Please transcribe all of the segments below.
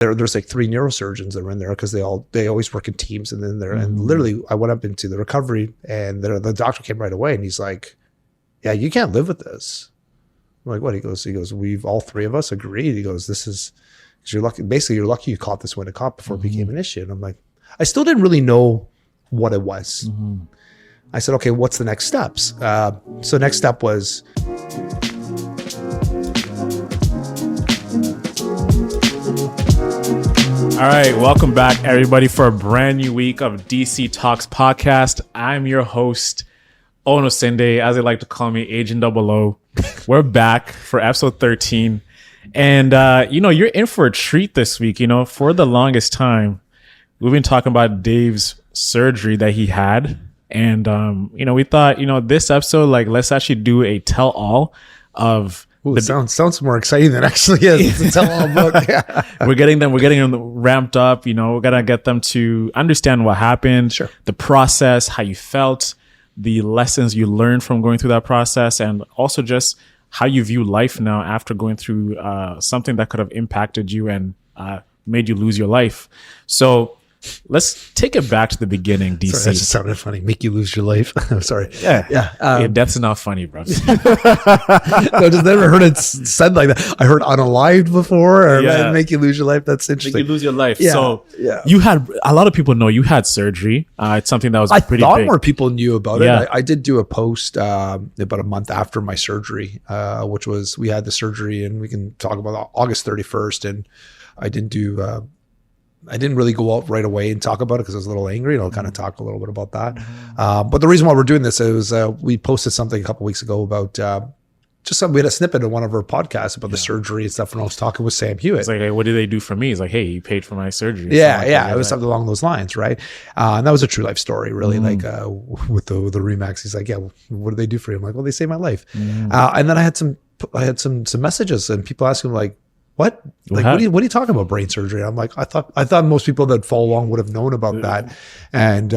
there's like 3 neurosurgeons that were in there because they always work in teams, and then and literally I went up into the recovery, and the doctor came right away, and he's like, yeah, you can't live with this. I'm like, what? He goes, we've all 3 of us agreed. He goes, this is, because you're lucky. Basically, you're lucky you caught this when it caught before it became an issue. And I'm like, I still didn't really know what it was. I said, okay, what's the next steps? So next step was, all right, welcome back, everybody, for a brand new week of DC Talks podcast. I'm your host, Ono Sende, as they like to call me, Agent 00. We're back for episode 13. And, you're in for a treat this week. For the longest time, we've been talking about Dave's surgery that he had. And, we thought, this episode, let's actually do a tell-all of... Ooh, sounds more exciting than actually is. It's a tell-all book. Yeah. We're getting them ramped up. We're gonna get them to understand what happened, Sure. The process, how you felt, the lessons you learned from going through that process, and also just how you view life now after going through something that could have impacted you and made you lose your life. So let's take it back to the beginning, DC. Sorry, that just sounded funny. Make you lose your life. I'm sorry. Yeah. Hey, that's not funny, bro. No, I just never heard it said like that. I heard unalived before, or make you lose your life. That's interesting. Make you lose your life. Yeah, so yeah. You had, a lot of people know you had surgery. It's something that was pretty I thought big. more people knew about Yeah. it. I did do a post about a month after my surgery, which was, we had the surgery, and we can talk about August 31st. And I didn't really go out right away and talk about it because I was a little angry, and I'll kind of talk a little bit about that. But the reason why we're doing this is we posted something a couple weeks ago about we had a snippet of one of our podcasts about the surgery and stuff, and I was talking with Sam Hewitt. It's like, hey, what did they do for me? It's like, hey, you paid for my surgery. Yeah, it was something along those lines, right? And that was a true life story, really. Like with the Remax, he's like, yeah, what did they do for you? I'm like, well, they saved my life. And then I had some messages, and people asking like, what? Like, what are you talking about, brain surgery? I'm like, I thought most people that follow along would have known about that. And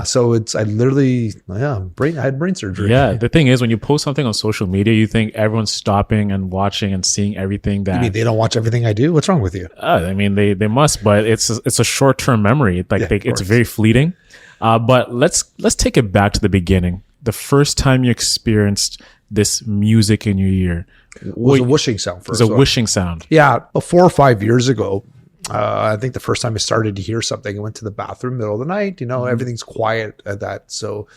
so I had brain surgery. Yeah. The thing is, when you post something on social media, you think everyone's stopping and watching and seeing everything that. You mean they don't watch everything I do? What's wrong with you? They must, but it's a short-term memory. It's very fleeting. But let's take it back to the beginning. The first time you experienced this music in your ear. It was a whooshing sound first. It was a whooshing sound. Yeah. 4 or 5 years ago, I think the first time I started to hear something, I went to the bathroom middle of the night. Everything's quiet at that. So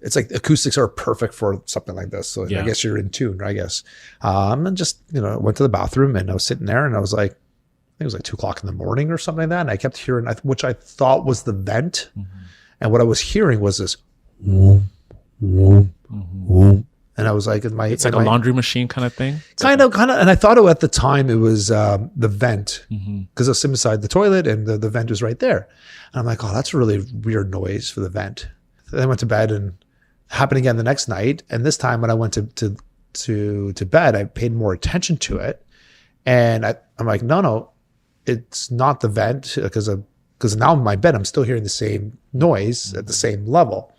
it's like acoustics are perfect for something like this. So I guess you're in tune, I guess. And just, went to the bathroom, and I was sitting there, and I was like, I think it was like 2:00 in the morning or something like that. And I kept hearing, which I thought was the vent. And what I was hearing was this whoom, whoom, whoom. And I was like, it's like a laundry machine kind of thing. Kind of. And I thought at the time it was the vent, because I was sitting beside the toilet, and the vent was right there. And I'm like, oh, that's a really weird noise for the vent. Then I went to bed, and it happened again the next night. And this time when I went to bed, I paid more attention to it. And I'm like, no, it's not the vent, because now in my bed, I'm still hearing the same noise at the same level.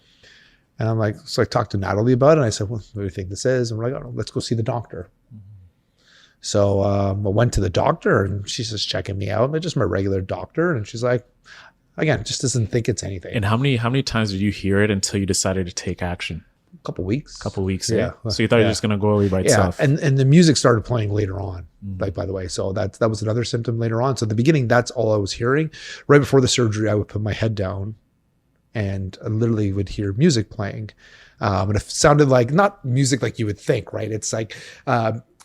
And I'm like, so I talked to Natalie about it, and I said, well, what do you think this is? And we're like, oh, let's go see the doctor. So I went to the doctor, and she's just checking me out. Just my regular doctor. And she's like, again, just doesn't think it's anything. And how many times did you hear it until you decided to take action? A couple weeks. Yeah. So you thought it was just going to go away by itself. And the music started playing later on, by the way. So that was another symptom later on. So at the beginning, that's all I was hearing. Right before the surgery, I would put my head down, and I literally would hear music playing. And it sounded like, not music like you would think, right? It's like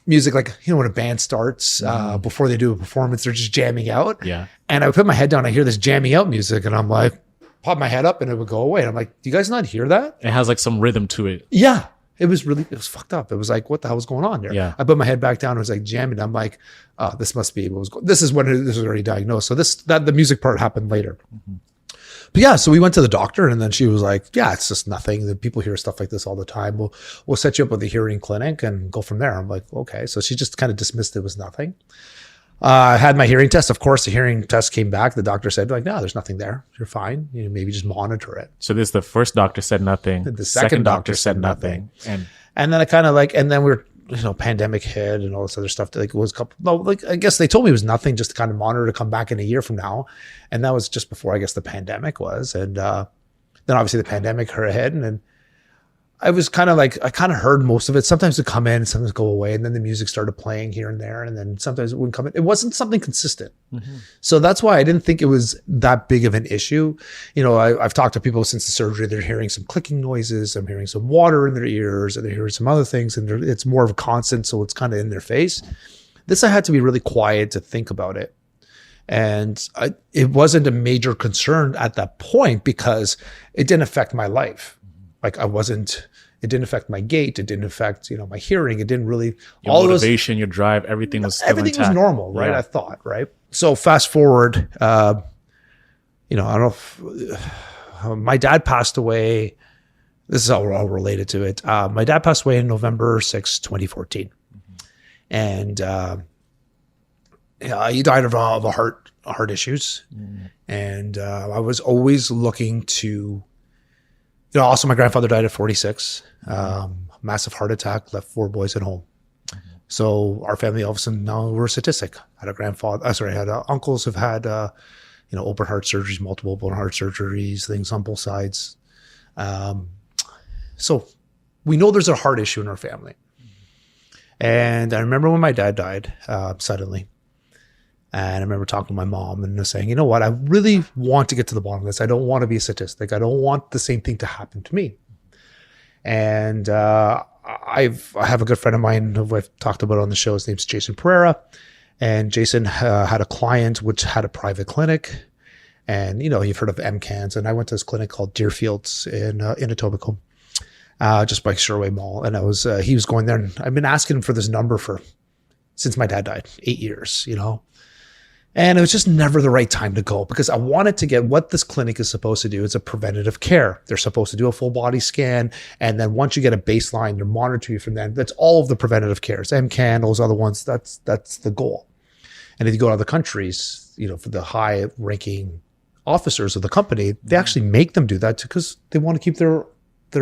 music like, when a band starts, before they do a performance, they're just jamming out. Yeah. And I would put my head down, I hear this jamming out music, and I'm like, pop my head up, and it would go away. And I'm like, do you guys not hear that? It has like some rhythm to it. Yeah. It was fucked up. It was like, what the hell was going on there? Yeah. I put my head back down. It was like jamming. I'm like, oh, this must be what was going. This is when this was already diagnosed. So the music part happened later. But yeah, so we went to the doctor, and then she was like, yeah, it's just nothing. The people hear stuff like this all the time. We'll set you up with a hearing clinic and go from there. I'm like, okay. So she just kind of dismissed it was nothing. I had my hearing test. Of course, the hearing test came back. The doctor said, like, no, there's nothing there. You're fine. Maybe just monitor it. So this, the first doctor said nothing. The second doctor said nothing. And then I kind of like, and then pandemic hit and all this other stuff. Like it was a couple. No, like I guess they told me it was nothing, just to kind of monitor to come back in a year from now, and that was just before I guess the pandemic was, and then obviously the pandemic hit, and then I was kind of like I kind of heard most of it. Sometimes it come in, sometimes go away, and then the music started playing here and there, and then sometimes it wouldn't come in. It wasn't something consistent, so that's why I didn't think it was that big of an issue. I've talked to people since the surgery. They're hearing some clicking noises. I'm hearing some water in their ears, and they're hearing some other things, and it's more of a constant, so it's kind of in their face. This I had to be really quiet to think about it, and it wasn't a major concern at that point because it didn't affect my life. Like it didn't affect my gait. It didn't affect, my hearing. It didn't really, your motivation, your drive, everything was normal, right? Yeah. I thought, right? So fast forward, I don't know if my dad passed away. This is all related to it. My dad passed away on November 6, 2014. And he died of a heart issues. And I was always looking to, also my grandfather died at 46, massive heart attack, left 4 boys at home. So our family all of a sudden now we're a statistic. Had uncles who've had, open heart surgeries, multiple open heart surgeries, things on both sides. So we know there's a heart issue in our family. And I remember when my dad died suddenly. And I remember talking to my mom and saying, you know what, I really want to get to the bottom of this. I don't want to be a statistic. I don't want the same thing to happen to me. And I have a good friend of mine who I've talked about on the show. His name's Jason Pereira. And Jason had a client which had a private clinic. And, you've heard of MCANs. And I went to this clinic called Deerfields in Etobicoke, just by Sherway Mall. And he was going there. And I've been asking him for this number since my dad died, 8 years, And it was just never the right time to go because I wanted to get what this clinic is supposed to do. It's a preventative care. They're supposed to do a full body scan. And then once you get a baseline, they're monitoring you from then. That's all of the preventative cares. MCAN, those other ones, that's the goal. And if you go to other countries, for the high ranking officers of the company, they actually make them do that because they want to keep their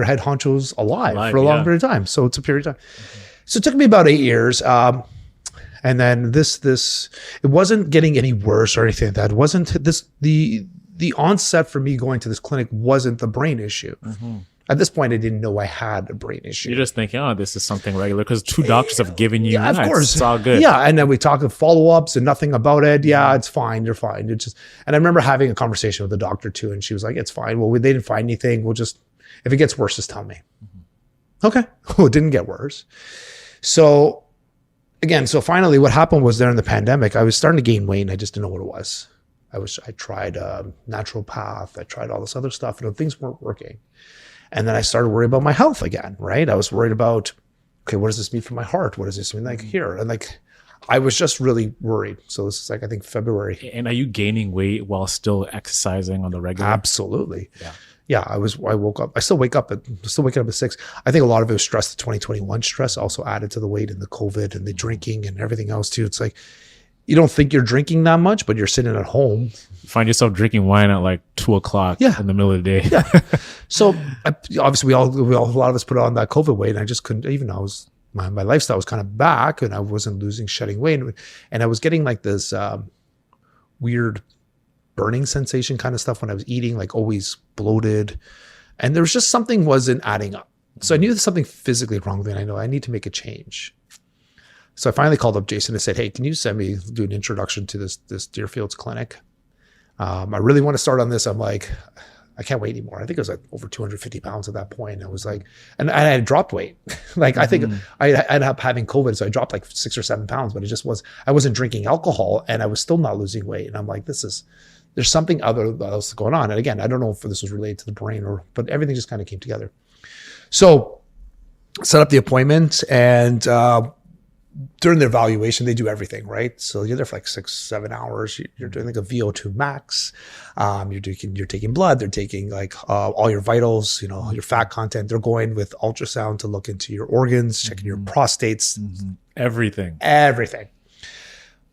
head honchos alive for a long period of time. So it's a period of time. So it took me about 8 years. And then this, it wasn't getting any worse or anything like that. It wasn't the onset for me going to this clinic wasn't the brain issue. At this point, I didn't know I had a brain issue. You're just thinking, this is something regular because 2 doctors have given you, of course, it's all good. Yeah. And then we talked follow-ups and nothing about it. Yeah, it's fine. You're fine. And I remember having a conversation with the doctor too. And she was like, it's fine. Well, they didn't find anything. If it gets worse, just tell me. Okay. Well, it didn't get worse. So finally what happened was during the pandemic, I was starting to gain weight and I just didn't know what it was. I tried naturopath, I tried all this other stuff and things weren't working. And then I started worrying about my health again, right? I was worried about, okay, what does this mean for my heart? What does this mean here? And I was just really worried. So this is I think February. And are you gaining weight while still exercising on the regular? Absolutely. Yeah. I woke up. I still waking up at 6. I think a lot of it was stress. The 2021 stress also added to the weight and the COVID and the drinking and everything else too. It's like, you don't think you're drinking that much, but you're sitting at home. You find yourself drinking wine at like 2:00 in the middle of the day. Yeah. So obviously we all, a lot of us put on that COVID weight and I just couldn't, even though my lifestyle was kind of back and I wasn't shedding weight. And I was getting like this weird burning sensation kind of stuff when I was eating, like always bloated. And there was just something wasn't adding up. So I knew there's something physically wrong with me. And I know I need to make a change. So I finally called up Jason and said, hey, can you do an introduction to this Deerfields clinic? I really want to start on this. I'm like, I can't wait anymore. I think it was like over 250 pounds at that point. I was like, and I had dropped weight. I think I ended up having COVID. So I dropped like 6 or 7 pounds, but I wasn't drinking alcohol and I was still not losing weight. And I'm like, there's something else going on. And again, I don't know if this was related to the brain but everything just kind of came together. So set up the appointment and during the evaluation, they do everything, right? So you're there for like 6-7 hours. You're doing like a VO2 max. You're taking blood. They're taking like all your vitals, your fat content. They're going with ultrasound to look into your organs, checking your prostates, everything.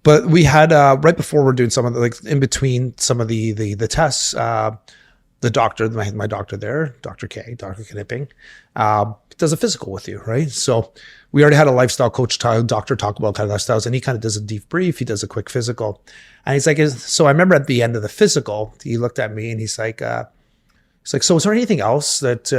But we had right before we're doing some of the in between some of the tests, the doctor, my doctor there, Dr. Knipping, does a physical with you, right? So we already had a lifestyle coach, doctor, talk about kind of lifestyles, and he kind of does a debrief. He does a quick physical. And he's like, so I remember at the end of the physical, he looked at me and he's like, so is there anything else that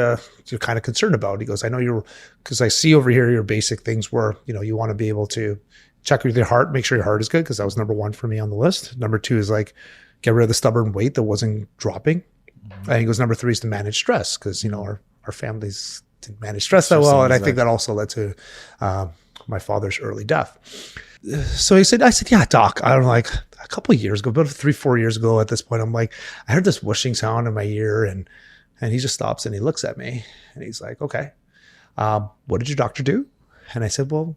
you're kind of concerned about? He goes, I know because I see over here your basic things were, you want to be able to check with your heart, make sure your heart is good, because that was number one for me on the list. Number two is like, get rid of the stubborn weight that wasn't dropping. And he goes, number three is to manage stress, because, our families didn't manage stress that well. And I think that also led to my father's early death. So I said, yeah, doc, I'm like a couple of years ago, about 3-4 years ago at this point, I'm like, I heard this whooshing sound in my ear, and he just stops and he looks at me and he's like, okay, what did your doctor do? And I said, well,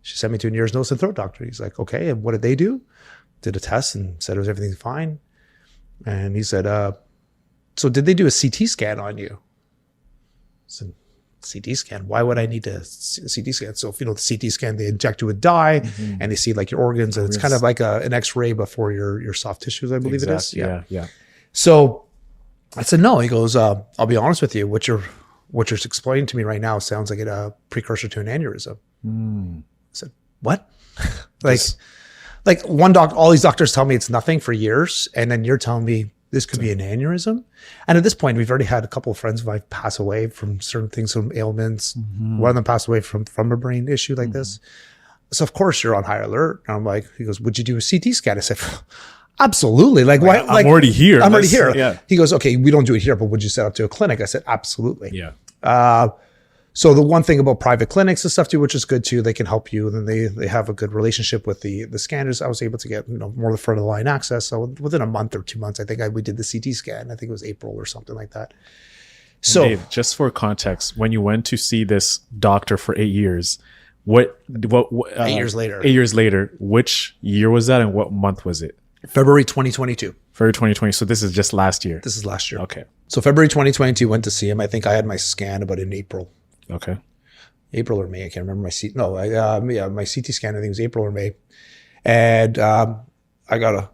she sent me to an ears, nose, and throat doctor. He's like, okay, and what did they do? Did a test and said everything's fine. And he said, so did they do a CT scan on you? I said, CT scan? Why would I need a CT scan? So if the CT scan, they inject you with dye and they see like your organs, and it's kind of like an X-ray before your soft tissues, I believe it is. Yeah. So I said, no. He goes, I'll be honest with you. What you're explaining to me right now sounds like a precursor to an aneurysm. I said, what? like one doctor, all these doctors tell me it's nothing for years, and then you're telling me this could be an aneurysm. And at this point, we've already had a couple of friends of mine pass away from certain things, some ailments. One of them passed away from a brain issue like this. So of course you're on high alert. And I'm like, he goes, would you do a CT scan? I said, absolutely. Like why? I'm already here. I'm already here. Yeah. He goes, okay, we don't do it here, but would you set up to a clinic? I said, absolutely. Yeah. So the one thing about private clinics and stuff too, which is good too, they can help you. And then they have a good relationship with the scanners. I was able to get more of the front of the line access. So within a month or 2 months, I think we did the CT scan. I think it was April or something like that. So Dave, just for context, when you went to see this doctor for 8 years, what 8 years later, 8 years later, which year was that and what month was it? February 2022. February 2020. So this is just last year. This is last year. Okay. So February 2022, went to see him. I think I had my scan about in April. Okay. April or May. I can't remember my CT. No, my CT scan, I think it was April or May. And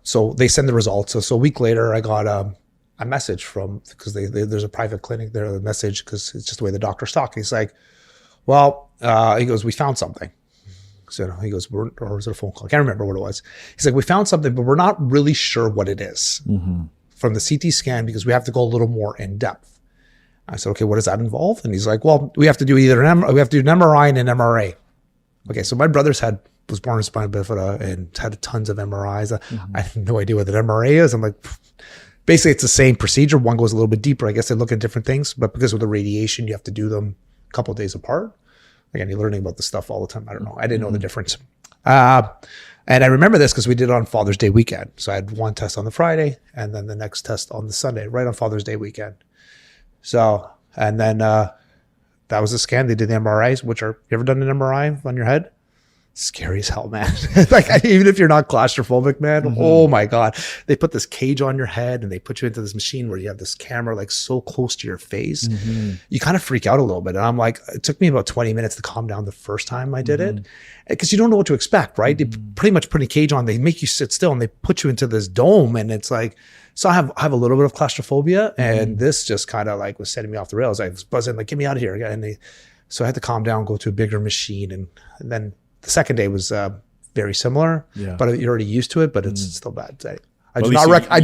so they send the results. So a week later, I got a message because there's a private clinic there, a message, because it's just the way the doctors talk. He's like, well, he goes, we found something. So he goes, or was it a phone call? I can't remember what it was. He's like, we found something, but we're not really sure what it is from the CT scan, because we have to go a little more in depth. I said, okay, what does that involve? And he's like, well, we have to do either we have to do an MRI and an MRA. Okay, so my brother's was born with spina bifida and had tons of MRIs. I have no idea what an MRA is. I'm like, basically it's the same procedure. One goes a little bit deeper. I guess they look at different things, but because of the radiation, you have to do them a couple of days apart. Again, you're learning about this stuff all the time. I don't know. I didn't know the difference. And I remember this because we did it on Father's Day weekend. So I had one test on the Friday and then the next test on the Sunday, right on Father's Day weekend. So, and then that was the scan. They did the MRIs, you ever done an MRI on your head? Scary as hell, man. Like, even if you're not claustrophobic, man, oh my God. They put this cage on your head and they put you into this machine where you have this camera like so close to your face. You kind of freak out a little bit. And I'm like, it took me about 20 minutes to calm down the first time I did it, because you don't know what to expect, right? They pretty much put a cage on, they make you sit still and they put you into this dome. And it's like, so I have a little bit of claustrophobia, and this just kind of like was setting me off the rails. I was buzzing, like, get me out of here. And so I had to calm down, go to a bigger machine. And then the second day was very similar, but you're already used to it, but it's still bad. I do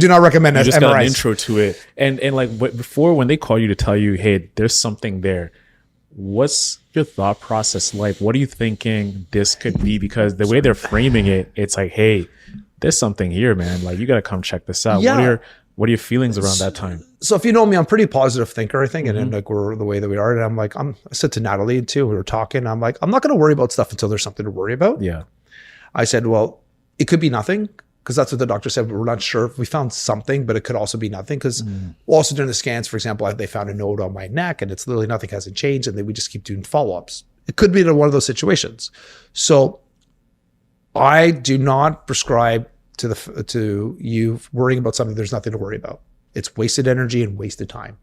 not recommend you just MRIs. Got an intro to it. And like before, when they call you to tell you, hey, there's something there, what's your thought process like? What are you thinking this could be? Because the way they're framing it, it's like, hey, there's something here, man. Like, you got to come check this out. Yeah. What are your feelings around that time? So if you know me, I'm a pretty positive thinker, I think. And then like we're the way that we are. And I'm like, I said to Natalie too, we were talking, I'm like, I'm not going to worry about stuff until there's something to worry about. Yeah. I said, well, it could be nothing, because that's what the doctor said. But we're not sure. We found something, but it could also be nothing. Because also during the scans, for example, they found a node on my neck and it's literally nothing hasn't changed. And then we just keep doing follow-ups. It could be one of those situations. So I do not prescribe to you worrying about something there's nothing to worry about. It's wasted energy and wasted time.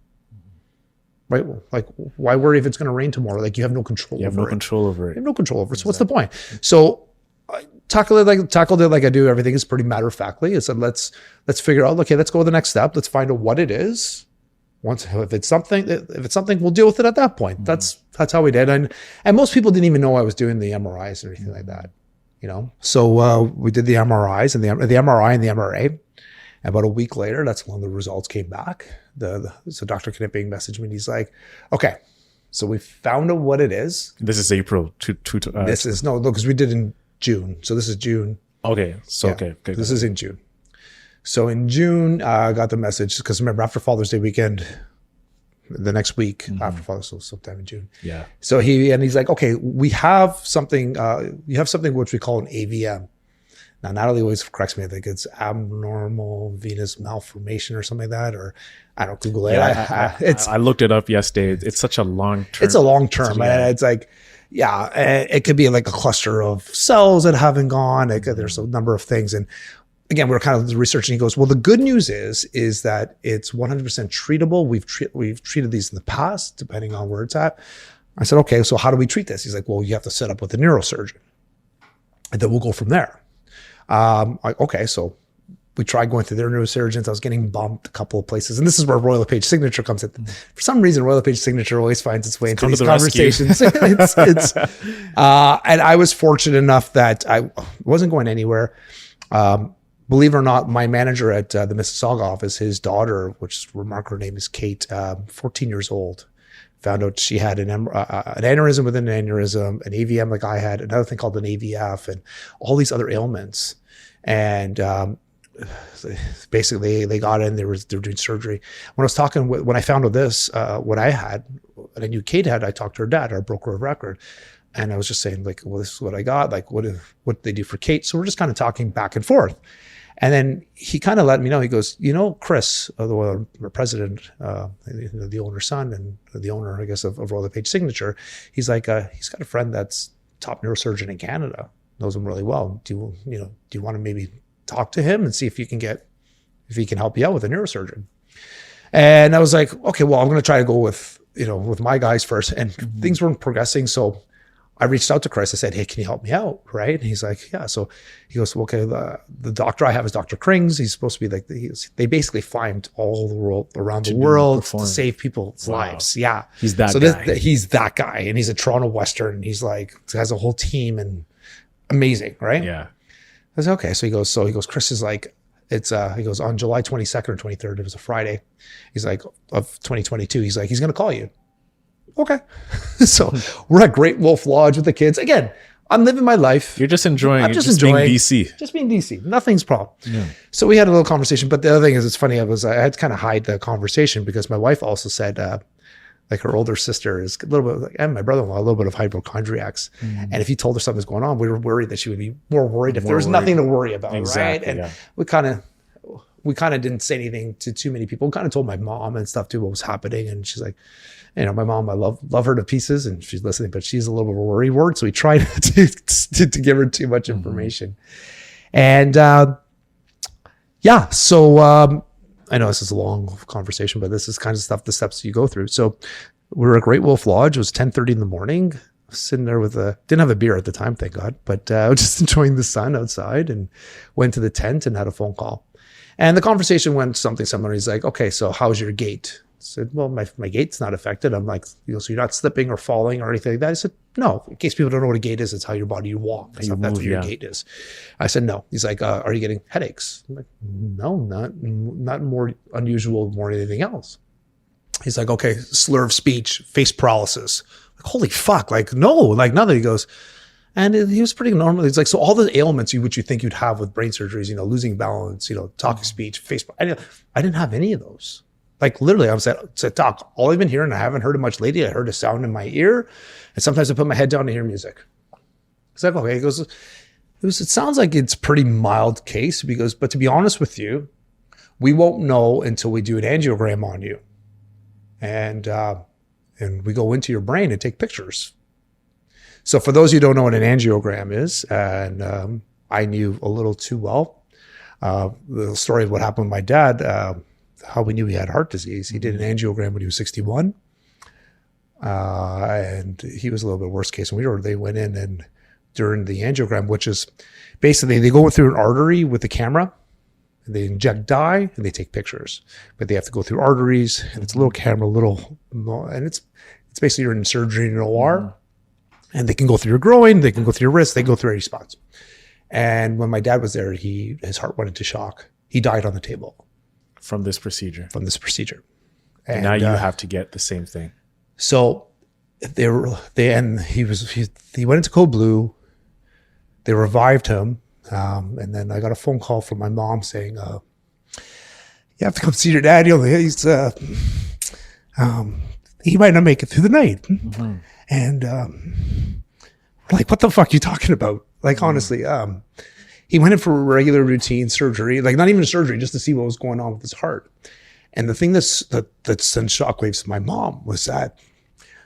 Right? Like, why worry if it's going to rain tomorrow? Like, you have no control over it. You have no control over it. You have no control over it. So what's the point? So I tackled it like I do everything. Is pretty matter-of-factly. I said, let's figure out, okay, let's go to the next step. Let's find out what it is. once if it's something, we'll deal with it at that point. That's how we did. And most people didn't even know I was doing the MRIs or anything like that, you know. So we did the MRIs and the MRI and the MRA. About a week later, that's when the results came back. So Dr. Knipping messaged me and he's like, okay, so we found out what it is. This is April. This is no, because we did in June. So this is June. Okay. So, Yeah. okay. This is in June. So in June, I got the message because remember after Father's Day weekend, the next week after Father's Day, sometime in June. Yeah. So he's like, okay, we have something. You have something which we call an AVM. Now Natalie always corrects me. I think it's abnormal venous malformation or something like that, or I don't Google it. Yeah, I looked it up yesterday. It's such a long term. It's a long term. It's like, yeah, it could be like a cluster of cells that haven't gone. There's a number of things. And again, we're kind of researching. He goes, well, the good news is that it's 100% treatable. We've treated these in the past, depending on where it's at. I said, okay, so how do we treat this? He's like, well, you have to set up with a neurosurgeon, and then we'll go from there. Okay, so we tried going to their neurosurgeons. I was getting bumped a couple of places. And this is where Royal LePage Signature comes in. For some reason, Royal LePage Signature always finds its way into these conversations. And I was fortunate enough that I wasn't going anywhere. Believe it or not, my manager at the Mississauga office, his daughter, which is remarkable, her name is Kate, 14 years old, found out she had an aneurysm within an aneurysm, an AVM like I had, another thing called an AVF, and all these other ailments. And basically, they got in. They were doing surgery. When I was talking, when I found out this, what I had, and I knew Kate had, I talked to her dad, our broker of record, and I was just saying, like, well, this is what I got. Like, what did they do for Kate? So we're just kind of talking back and forth. And then he kind of let me know. He goes, you know, Chris, the president, the owner's son, and the owner, I guess, of Royal LePage Signature. He's like, he's got a friend that's top neurosurgeon in Canada, knows him really well. Do you want to maybe talk to him and see if he can help you out with a neurosurgeon? And I was like, okay, well, I'm going to try to go with my guys first. And things weren't progressing, so I reached out to Chris. I said, hey, can you help me out? Right. And he's like, yeah. So he goes, well, okay, the doctor I have is Dr. Krings. He's supposed to be like, they basically flying all the world around the world to save people's lives. Yeah. He's that guy. He's that guy. And he's a Toronto Western. And he's like, has a whole team and amazing. Right. Yeah. I said, okay. So he goes, Chris is like, he goes on July 22nd or 23rd. It was a Friday. He's like, of 2022. He's like, he's going to call you. Okay. So we're at Great Wolf Lodge with the kids. Again, I'm living my life. You're just enjoying. I'm You're just being enjoying DC. Just being DC. Nothing's problem. Yeah. So we had a little conversation. But the other thing is, it's funny. I had to kind of hide the conversation because my wife also said, like her older sister is a little bit, and my brother-in-law, a little bit of hypochondriacs. And if you told her something's going on, we were worried that she would be more worried if there was nothing to worry about. Exactly, right. And yeah. we kind of didn't say anything to too many people. We kind of told my mom and stuff too, what was happening. And she's like, my mom, I love her to pieces, and she's listening, but she's a little bit of a worry word. So we tried to give her too much information. And yeah, so I know this is a long conversation, but this is kind of stuff, the steps you go through. So we were at Great Wolf Lodge. It was 10:30 in the morning. Sitting there didn't have a beer at the time, thank God, but just enjoying the sun outside, and went to the tent and had a phone call. And the conversation went something similar. He's like, okay, so how's your gait? I said, well, my gait's not affected. I'm like, so you're not slipping or falling or anything like that? I said, no. In case people don't know what a gait is, it's how your body walks. That's what your gait is. I said, no. He's like, are you getting headaches? I'm like, no, not more unusual, more anything else. He's like, okay, slur of speech, face paralysis. Like, holy fuck, like, no, like nothing. He goes, and he was pretty normal. He's like, so all the ailments which you think you'd have with brain surgeries, losing balance, talking speech, face, I didn't have any of those. Like literally, I said, Doc, all I've been hearing, I haven't heard it much lately. I heard a sound in my ear, and sometimes I put my head down to hear music. He's like, okay. He goes, it sounds like it's pretty mild case. Because, but to be honest with you, we won't know until we do an angiogram on you, and we go into your brain and take pictures. So for those of you who don't know what an angiogram is, and I knew a little too well, the story of what happened with my dad. How we knew he had heart disease. He did an angiogram when he was 61. And he was a little bit worse case. And they went in, and during the angiogram, which is basically they go through an artery with the camera, and they inject dye and they take pictures, but they have to go through arteries, and it's a little camera, and it's basically you're in surgery in an OR, and they can go through your groin, they can go through your wrist, they go through any spots. And when my dad was there, his heart went into shock. He died on the table From this procedure. And now you have to get the same thing. So he went into code blue. They revived him. And then I got a phone call from my mom saying, you have to come see your dad. He might not make it through the night. And like, what the fuck are you talking about? Like, honestly, he went in for a regular routine surgery, like not even a surgery, just to see what was going on with his heart. And the thing that sent shockwaves to my mom was that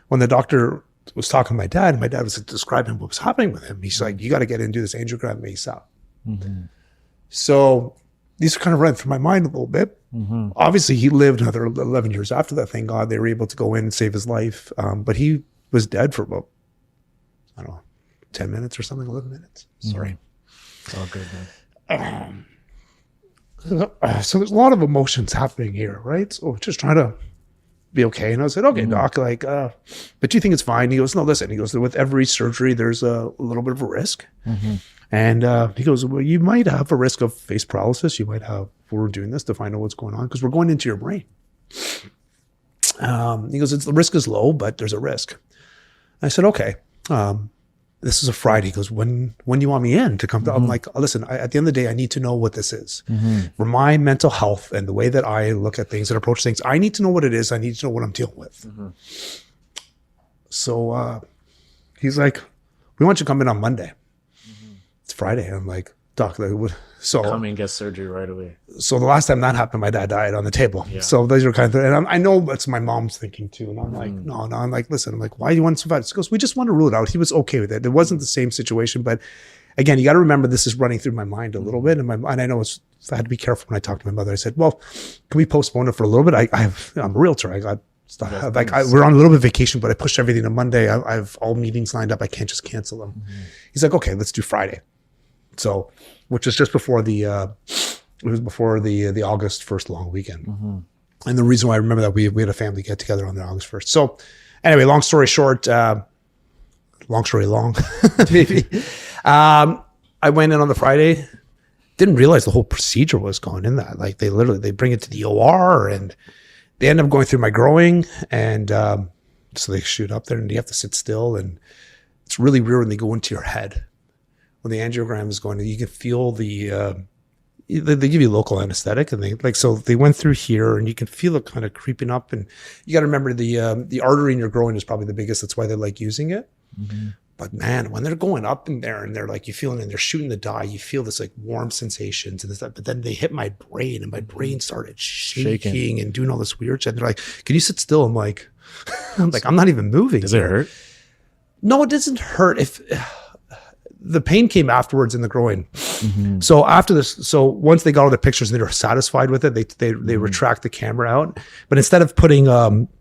when the doctor was talking to my dad was like, describing what was happening with him. He's like, you got to get in and do this angiogram ASAP. So these kind of ran through my mind a little bit. Obviously, he lived another 11 years after that. Thank God they were able to go in and save his life. But he was dead for about, I don't know, 10 minutes or something, 11 minutes. Sorry. It's all good, man. So there's a lot of emotions happening here, right? So just trying to be okay. And I said, okay, doc, like, but you think it's fine? He goes, no, listen. He goes, with every surgery, there's a little bit of a risk. And he goes, well, you might have a risk of face paralysis. You might have, we're doing this to find out what's going on because we're going into your brain. He goes, the risk is low, but there's a risk. I said, okay. This is a Friday. He goes, when do you want me in to come to? I'm like, listen, at the end of the day, I need to know what this is. For my mental health and the way that I look at things and approach things, I need to know what it is. I need to know what I'm dealing with. So he's like, we want you to come in on Monday. It's Friday. And I'm like, doc, so Come and get surgery right away. So the last time that happened, my dad died on the table. Yeah. So those are kind of, and I know that's my mom's thinking too. And I'm like, no. I'm like, listen, I'm like, why do you want to survive? She goes, we just want to rule it out. He was okay with it. It wasn't the same situation, but again, you got to remember this is running through my mind a little bit. And I know I had to be careful when I talked to my mother. I said, well, can we postpone it for a little bit? I'm a realtor. I got stuff. We're on a little bit of vacation, but I pushed everything to Monday. I have all meetings lined up. I can't just cancel them. He's like, okay, let's do Friday. So, which was just before the August 1st long weekend. And the reason why I remember that we had a family get together on the August 1st. So anyway, long story short, long story long, maybe. I went in on the Friday, didn't realize the whole procedure was going in that. Like they bring it to the OR and they end up going through my growing. And so they shoot up there and you have to sit still. And it's really weird when they go into your head. When the angiogram is going, you can feel they give you local anesthetic, and they went through here, and you can feel it kind of creeping up. And you got to remember the artery in your groin is probably the biggest. That's why they like using it. But man, when they're going up in there and they're like, you feeling, and they're shooting the dye, you feel this like warm sensations and this stuff. But then they hit my brain, and my brain started shaking and doing all this weird shit. And they're like, "Can you sit still?" I'm like, I'm not even moving. Does it hurt? No, it doesn't hurt. If the pain came afterwards in the groin. So after this, once they got all the pictures and they were satisfied with it, they retract the camera out. But instead of putting,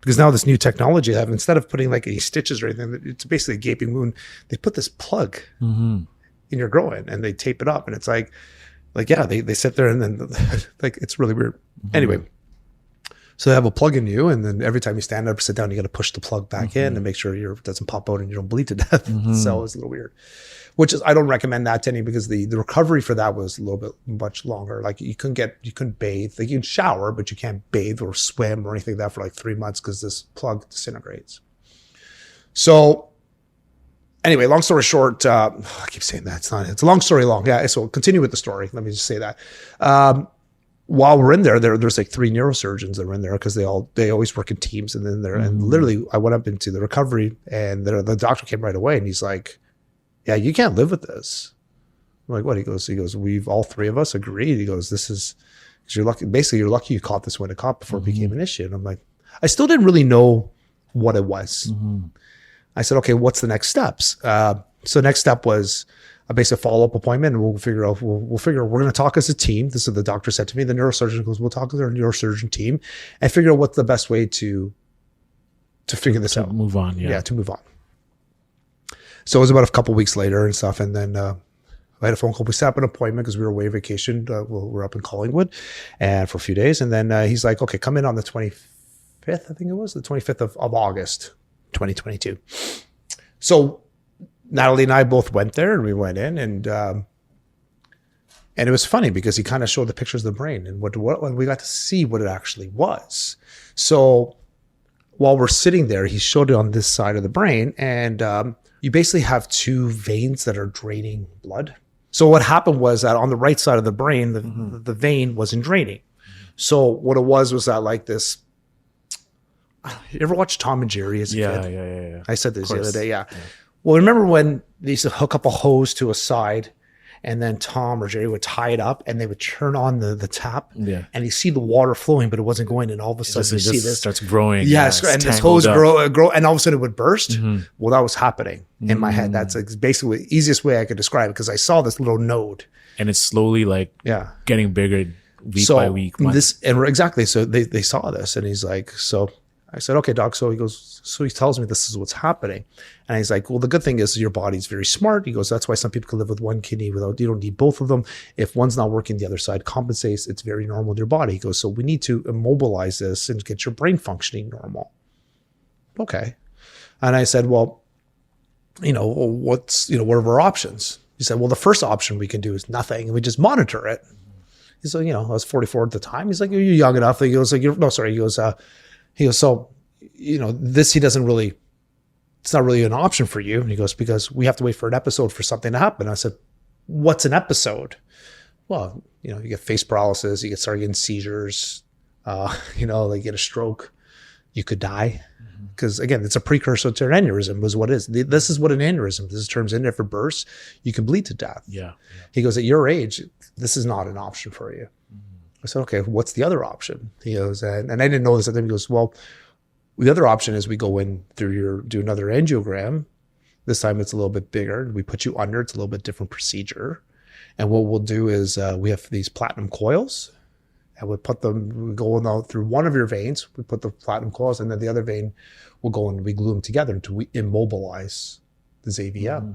because now this new technology they have, instead of putting like any stitches or anything, it's basically a gaping wound. They put this plug in your groin and they tape it up, and it's like yeah, they sit there and then like it's really weird. Anyway, so they have a plug in you, and then every time you stand up or sit down, you got to push the plug back in and make sure it doesn't pop out and you don't bleed to death. So it's a little weird. Which is, I don't recommend that to any, because the recovery for that was a little bit much longer. Like you couldn't bathe. Like you can shower, but you can't bathe or swim or anything like that for like 3 months because this plug disintegrates. So anyway, long story short, I keep saying that. It's a long story long. Yeah. So continue with the story. Let me just say that. While we're in there's like 3 neurosurgeons that were in there because they always work in teams, and then and literally I went up into the recovery, and the doctor came right away, and he's like, yeah, you can't live with this. I'm like, what? He goes, we've all 3 of us agreed. He goes, this is, because you're lucky. Basically, you're lucky you caught this when it caught before it became an issue. And I'm like, I still didn't really know what it was. I said, okay, what's the next steps? So next step was a basic follow-up appointment, and we'll figure out, we're going to talk as a team. This is what the doctor said to me. The neurosurgeon goes, we'll talk with our neurosurgeon team and figure out what's the best way to figure this out. Move on. Yeah. To move on. So it was about a couple weeks later and stuff. And then I had a phone call. We set up an appointment because we were away vacation. We're up in Collingwood and for a few days. And then he's like, okay, come in on the 25th, I think it was, the 25th of August, 2022. So Natalie and I both went there, and we went in, and it was funny because he kind of showed the pictures of the brain and what we got to see what it actually was. So while we're sitting there, he showed it on this side of the brain, and you basically have two veins that are draining blood. So what happened was that on the right side of the brain, the vein wasn't draining. So what it was that like this. You ever watch Tom and Jerry as a kid? Yeah. I said this the other day. Yeah. Well, remember when they used to hook up a hose to a side, and then Tom or Jerry would tie it up, and they would turn on the tap, and you see the water flowing, but it wasn't going, and all of a sudden you see this starts growing. Yes, and this hose grow, and all of a sudden it would burst. Well, that was happening in my head. That's basically the easiest way I could describe it, because I saw this little node, and it's slowly like getting bigger week by week. Exactly. So they saw this, and he's like, so I said, okay, doc. So he goes, so he tells me this is what's happening. And he's like, well, the good thing is your body's very smart. He goes, that's why some people can live with one kidney you don't need both of them. If one's not working, the other side compensates. It's very normal in your body. He goes, so we need to immobilize this and get your brain functioning normal. Okay. And I said, well, what are our options? He said, well, the first option we can do is nothing, and we just monitor it. He said, I was 44 at the time. He's like, you're young enough. He goes, he goes, so, this, it's not really an option for you. And he goes, because we have to wait for an episode for something to happen. I said, what's an episode? Well, you get face paralysis, you start getting seizures, you get a stroke, you could die. Because again, it's a precursor to an aneurysm was what it is. This is what an aneurysm, this turns into, if it bursts, you can bleed to death. Yeah. He goes, at your age, this is not an option for you. I said, okay, what's the other option? He goes, and I didn't know this at the time. He goes, well, the other option is we go in do another angiogram. This time it's a little bit bigger. We put you under. It's a little bit different procedure. And what we'll do is we have these platinum coils, and we go through one of your veins. We put the platinum coils, and then the other vein will go and we glue them together to immobilize the AVM.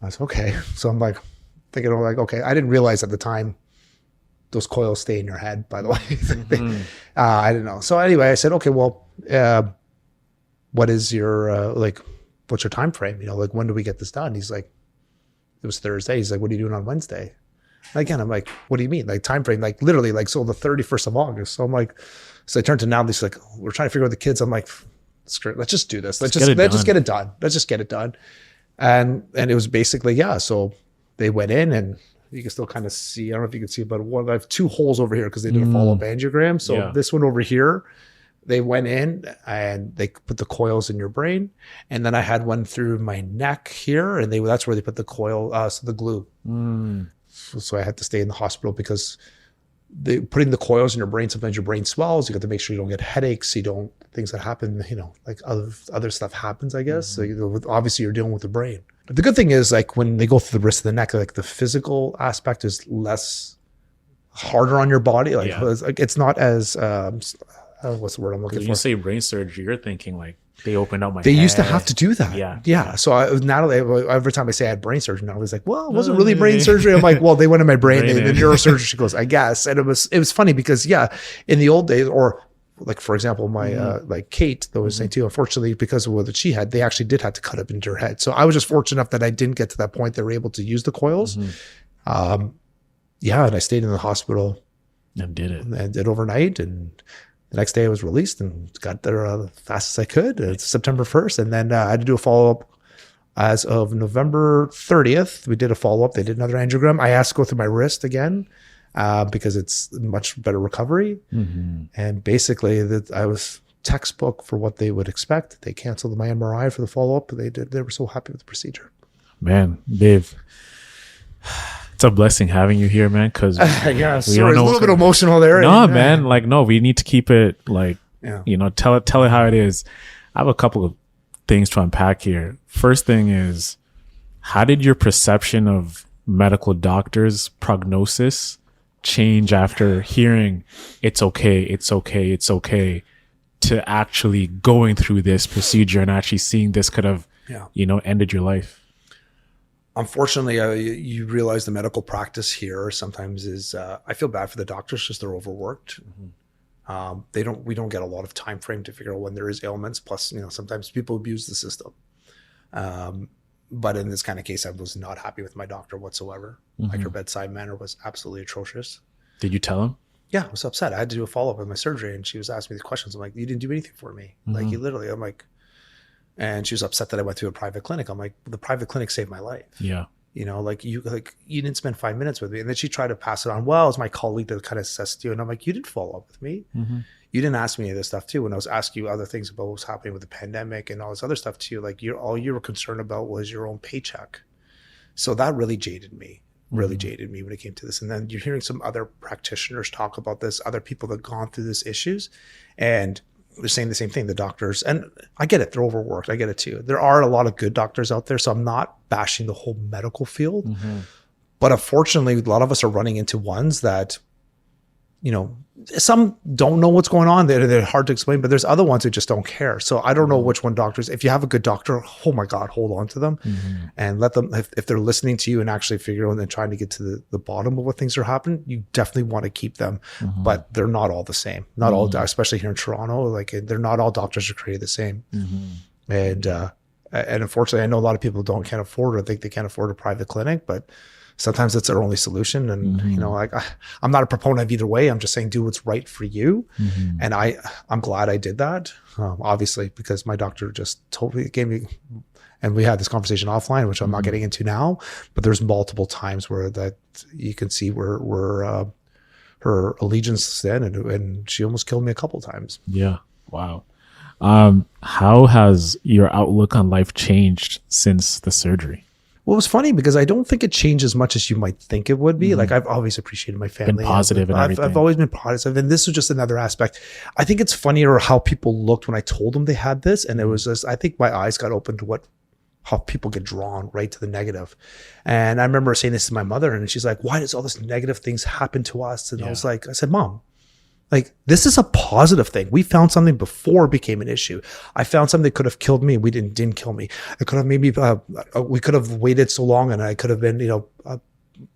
I said, okay. So I'm like thinking, okay, I didn't realize at the time those coils stay in your head, by the way. I didn't know. So anyway, I said, okay, well, what is your, what's your time frame? When do we get this done? He's like, it was Thursday. He's like, what are you doing on Wednesday? And again, I'm like, what do you mean? Like time frame, like literally so the 31st of August. So I'm like, so I turned to Natalie. She's like, we're trying to figure out the kids. I'm like, screw it. Let's just do this. Let's just get it done. Let's just get it done. And it was basically, so they went in, and you can still kind of see, I don't know if you can see, but I have two holes over here because they did a follow-up angiogram. So this one over here, they went in and they put the coils in your brain. And then I had one through my neck here, and that's where they put the coil, the glue. So I had to stay in the hospital because putting the coils in your brain, sometimes your brain swells. You got to make sure you don't get headaches. Things that happen, like other stuff happens, I guess. So obviously you're dealing with the brain. But the good thing is, like when they go through the wrist of the neck, like the physical aspect is less harder on your body. It's not as what's the word I'm looking for? When you say brain surgery, you're thinking like they opened up my They head. used to have to do that. Yeah. So Natalie, every time I say I had brain surgery, Natalie's like, well, it wasn't really brain surgery. I'm like, well, they went in my brain. The neurosurgeon, she goes, I guess. And it was funny because in the old days, or like, for example, my like Kate, that was saying too, unfortunately, because of what she had, they actually did have to cut up into her head. So I was just fortunate enough that I didn't get to that point. They were able to use the coils. And I stayed in the hospital and did it. And did overnight. And the next day I was released and got there as fast as I could. It's September 1st. And then I had to do a follow-up as of November 30th. We did a follow-up. They did another angiogram. I asked to go through my wrist again. Because it's much better recovery. And basically I was textbook for what they would expect. They canceled my MRI for the follow-up. They were so happy with the procedure. Man, Dave, it's a blessing having you here, man. Because sorry, it's a little bit emotional there. No, man. We need to keep it tell it how it is. I have a couple of things to unpack here. First thing is, how did your perception of medical doctors' prognosis change after hearing it's okay to actually going through this procedure and actually seeing this could have ended your life? unfortunately, you realize the medical practice here sometimes is. I feel bad for the doctors because they're overworked. We don't get a lot of time frame to figure out when there is ailments. Plus, sometimes people abuse the system. But in this kind of case, I was not happy with my doctor whatsoever. Like her bedside manner was absolutely atrocious. Did you tell him? Yeah, I was upset. I had to do a follow up with my surgery, and she was asking me the questions. I'm like, you didn't do anything for me. Like, you literally. I'm like, and she was upset that I went to a private clinic. I'm like, the private clinic saved my life. Yeah. Like you didn't spend 5 minutes with me. And then she tried to pass it on. Well, it's my colleague that kind of assessed you. And I'm like, you didn't follow up with me. You didn't ask me any of this stuff too. When I was asking you other things about what was happening with the pandemic and all this other stuff too, like all you were concerned about was your own paycheck. So that really jaded me when it came to this. And then you're hearing some other practitioners talk about this, other people that have gone through these issues, and they're saying the same thing, the doctors. And I get it, they're overworked. I get it too. There are a lot of good doctors out there, so I'm not bashing the whole medical field. But unfortunately, a lot of us are running into ones that, some don't know what's going on. They're hard to explain, but there's other ones who just don't care. So I don't know which one doctors. If you have a good doctor, oh my God, hold on to them and let them, if they're listening to you and actually figure out and trying to get to the bottom of what things are happening, you definitely want to keep them. But they're not all the same. Not all, especially here in Toronto, like they're not all doctors are created the same. And unfortunately, I know a lot of people can't afford or think they can't afford a private clinic, but sometimes it's their only solution. And, I'm not a proponent of either way. I'm just saying, do what's right for you. And I'm glad I did that. Obviously, because my doctor just totally gave me, and we had this conversation offline, which I'm not getting into now, but there's multiple times where that you can see where her allegiance then, and she almost killed me a couple times. Yeah. Wow. How has your outlook on life changed since the surgery? Well, it was funny because I don't think it changed as much as you might think it would be. Like, I've always appreciated my family. Been positive and everything. I've always been positive. And this was just another aspect. I think it's funnier how people looked when I told them they had this. And it was just, I think my eyes got open to how people get drawn right to the negative. And I remember saying this to my mother, and she's like, why does all this negative things happen to us? And I said, Mom, like, this is a positive thing. We found something before it became an issue. I found something that could have killed me. We didn't kill me. It could have we could have waited so long, and I could have been,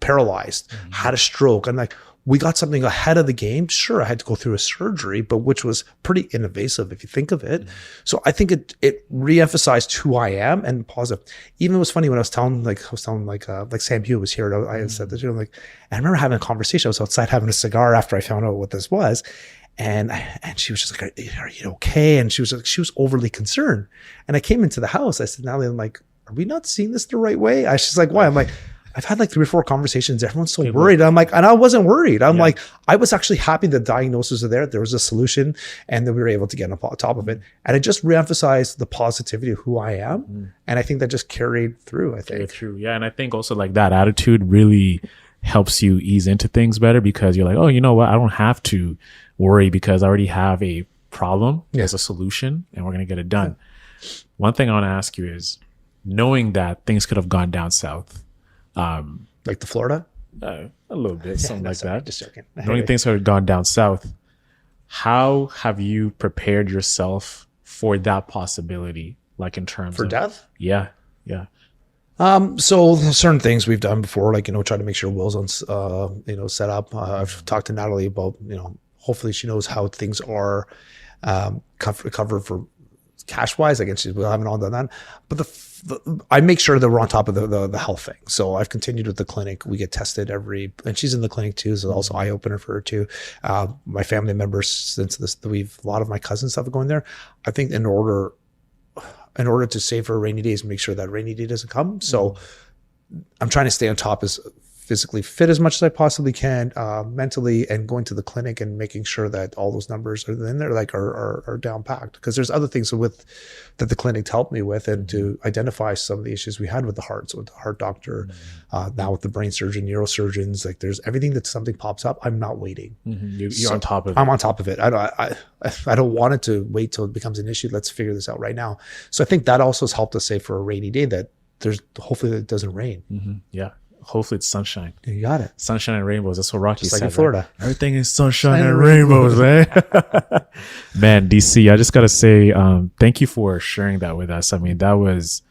paralyzed, had a stroke. And like, we got something ahead of the game. Sure, I had to go through a surgery, but which was pretty invasive if you think of it. So I think it reemphasized who I am and positive. Even it was funny when I was telling Sam Hugh was here. I had said that, and I remember having a conversation. I was outside having a cigar after I found out what this was. And she was just like, are you okay? And she was overly concerned. And I came into the house. I said, Natalie, I'm like, are we not seeing this the right way? She's like, why? I'm like, I've had like 3 or 4 conversations. Everyone's so worried. I'm like, and I wasn't worried. I'm like, I was actually happy the diagnosis was there. There was a solution, and then we were able to get on top of it. And it just reemphasized the positivity of who I am. And I think that just carried through, I think. Yeah. And I think also like that attitude really helps you ease into things better, because you're like, oh, you know what? I don't have to worry because I already have a problem. There's a solution, and we're going to get it done. One thing I want to ask you is, knowing that things could have gone down south, like the Florida? A little bit, something like that. Just joking. Knowing things have gone down south, how have you prepared yourself for that possibility? Like in terms of death? Yeah. So certain things we've done before, like, try to make sure Will's on, set up. I've talked to Natalie about, hopefully she knows how things are covered for cash wise. Again, we haven't all done that, but I make sure that we're on top of the health thing. So I've continued with the clinic. We get tested and she's in the clinic too. So also eye opener for her too. My family members, since a lot of my cousins have going there. I think in order to save her rainy days, make sure that rainy day doesn't come. So I'm trying to stay on top as physically fit as much as I possibly can, mentally, and going to the clinic and making sure that all those numbers are in there, like are down packed. Because there's other things that the clinic helped me with, and to identify some of the issues we had with the heart. So with the heart doctor, now with the brain surgeon, neurosurgeons, like there's everything that something pops up, I'm not waiting. You're on top of it. I'm on top of it. I don't want it to wait till it becomes an issue. Let's figure this out right now. So I think that also has helped us say for a rainy day that hopefully it doesn't rain. Yeah. Hopefully it's sunshine. You got it. Sunshine and rainbows. That's what Rocky Just said. like in Florida. Right? Everything is sunshine and rainbows, man. Man, DC, I just got to say, thank you for sharing that with us. I mean, that was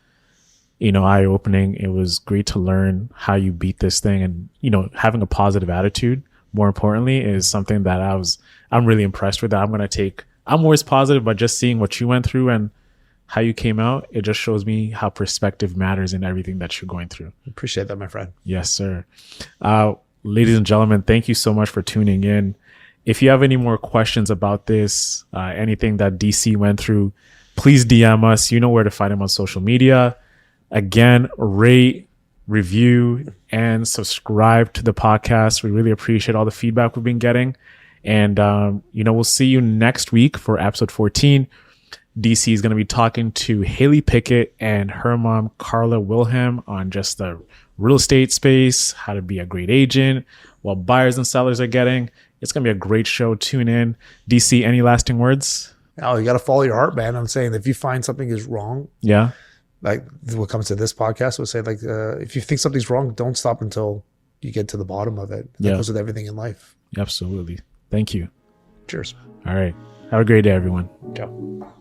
eye-opening. It was great to learn how you beat this thing, and having a positive attitude, more importantly, is something that I'm really impressed with. That I'm always positive, but just seeing what you went through and how you came out, it just shows me how perspective matters in everything that you're going through. Appreciate that, my friend. Yes, sir. Ladies and gentlemen, thank you so much for tuning in. If you have any more questions about this, anything that DC went through, please DM us. You know where to find him on social media. Again, rate, review, and subscribe to the podcast. We really appreciate all the feedback we've been getting. And, we'll see you next week for episode 14. DC is going to be talking to Haley Pickett and her mom, Carla Wilhelm, on just the real estate space, how to be a great agent, what buyers and sellers are getting. It's going to be a great show. Tune in. DC, any lasting words? Oh, you got to follow your heart, man. I'm saying if you find something is wrong, Yeah. like what comes to this podcast, we'll say if you think something's wrong, don't stop until you get to the bottom of it. That goes with everything in life. Absolutely. Thank you. Cheers. All right. Have a great day, everyone. Ciao.